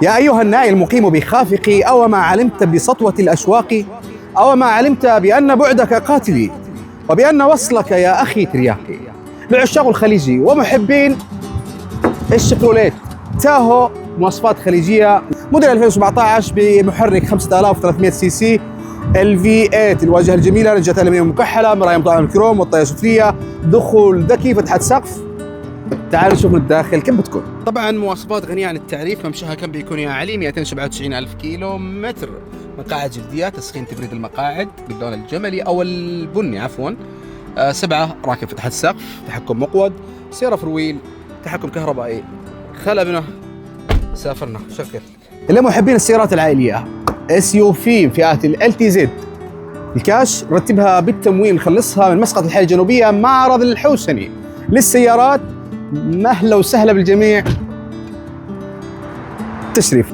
يا أيها النائي المقيم بخافقي، أو ما علمت بسطوة الأشواق، أو ما علمت بأن بعدك قاتلي، وبأن وصلك يا أخي ترياقي. لعشاق الخليجي ومحبين الشيفروليت تاهو، مواصفات خليجية، موديل 2017 بمحرك 5300 سي سي، الفي 8، الواجهة الجميلة، رنجات ألمنيوم مكحلة، مرايا مطعم الكروم، والطاية سفلية، دخول ذكي، فتحة سقف. تعالوا نشوف من الداخل كم بتكون. طبعا مواصفات غنية عن التعريف. ممشاها كم بيكون يا علي؟ 297 ألف كيلو متر. مقاعد جلدية، تسخين تبريد المقاعد باللون الجملي أو البني عفوا. 7 راكب، فتحة سقف، تحكم مقود، سيارة فرويل، تحكم كهربائي. خلبنا سافرنا. شغل. اللي محبين السيارات العائلية، اس يو في فئات ال تي زد، الكاش رتبها بالتموين، نخلصها من مسقط الحياة الجنوبية معرض الحوسني للسيارات. مهلا وسهلا بالجميع. تشريف.